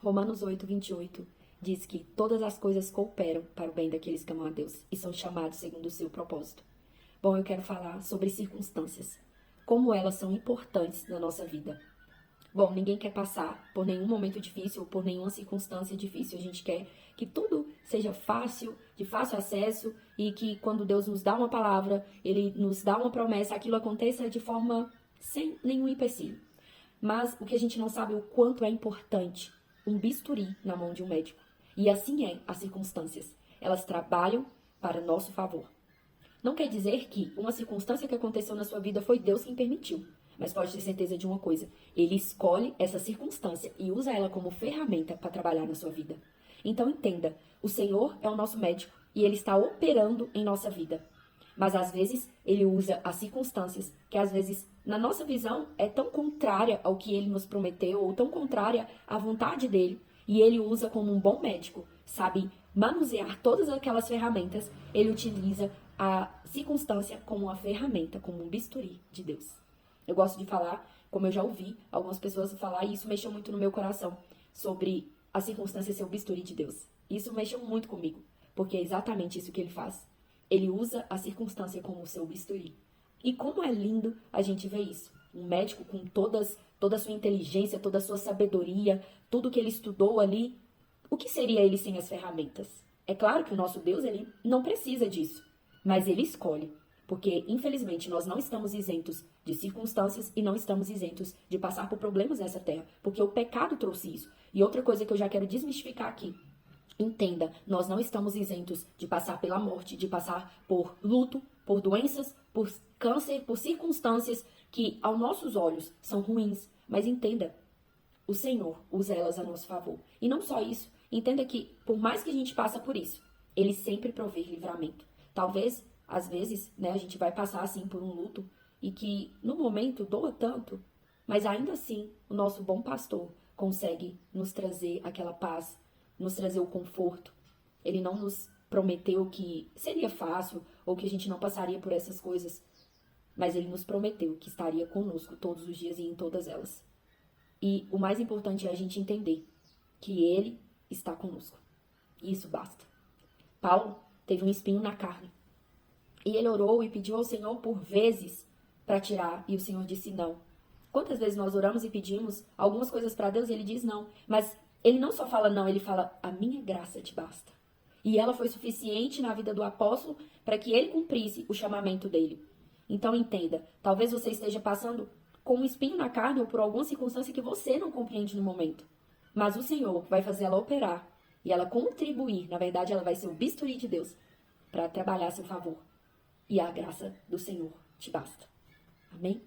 Romanos 8:28 diz que todas as coisas cooperam para o bem daqueles que amam a Deus e são chamados segundo o seu propósito. Bom, eu quero falar sobre circunstâncias, como elas são importantes na nossa vida. Bom, ninguém quer passar por nenhum momento difícil ou por nenhuma circunstância difícil. A gente quer que tudo seja fácil, de fácil acesso e que quando Deus nos dá uma palavra, Ele nos dá uma promessa, aquilo aconteça de forma sem nenhum empecilho. Mas o que a gente não sabe é o quanto é importante um bisturi na mão de um médico. E assim é as circunstâncias. Elas trabalham para nosso favor. Não quer dizer que uma circunstância que aconteceu na sua vida foi Deus quem permitiu. Mas pode ter certeza de uma coisa: Ele escolhe essa circunstância e usa ela como ferramenta para trabalhar na sua vida. Então entenda, o Senhor é o nosso médico e Ele está operando em nossa vida. Mas às vezes Ele usa as circunstâncias que às vezes na nossa visão é tão contrária ao que Ele nos prometeu ou tão contrária à vontade dEle. E Ele usa como um bom médico, sabe manusear todas aquelas ferramentas. Ele utiliza a circunstância como uma ferramenta, como um bisturi de Deus. Eu gosto de falar, como eu já ouvi algumas pessoas falar, e isso mexeu muito no meu coração, sobre a circunstância ser o bisturi de Deus. Isso mexeu muito comigo, porque é exatamente isso que Ele faz. Ele usa a circunstância como o seu bisturi. E como é lindo a gente ver isso. Um médico com toda a sua inteligência, toda a sua sabedoria, tudo que ele estudou ali. O que seria ele sem as ferramentas? É claro que o nosso Deus, ele não precisa disso. Mas ele escolhe. Porque, infelizmente, nós não estamos isentos de circunstâncias e não estamos isentos de passar por problemas nessa terra. Porque o pecado trouxe isso. E outra coisa que eu já quero desmistificar aqui. Entenda, nós não estamos isentos de passar pela morte, de passar por luto, por doenças, por câncer, por circunstâncias que, aos nossos olhos, são ruins. Mas entenda, o Senhor usa elas a nosso favor. E não só isso, entenda que, por mais que a gente passe por isso, Ele sempre provê livramento. Talvez, às vezes, a gente vai passar assim por um luto e que, no momento, doa tanto, mas ainda assim, o nosso bom pastor consegue nos trazer aquela paz, nos trazer o conforto. Ele não nos prometeu que seria fácil ou que a gente não passaria por essas coisas, mas Ele nos prometeu que estaria conosco todos os dias e em todas elas. E o mais importante é a gente entender que Ele está conosco. E isso basta. Paulo teve um espinho na carne. E ele orou e pediu ao Senhor por vezes para tirar, e o Senhor disse não. Quantas vezes nós oramos e pedimos algumas coisas para Deus e Ele diz não, mas Ele não só fala não, Ele fala, a minha graça te basta. E ela foi suficiente na vida do apóstolo para que ele cumprisse o chamamento dele. Então entenda, talvez você esteja passando com um espinho na carne ou por alguma circunstância que você não compreende no momento. Mas o Senhor vai fazer ela operar e ela contribuir, na verdade ela vai ser o bisturi de Deus para trabalhar a seu favor. E a graça do Senhor te basta. Amém?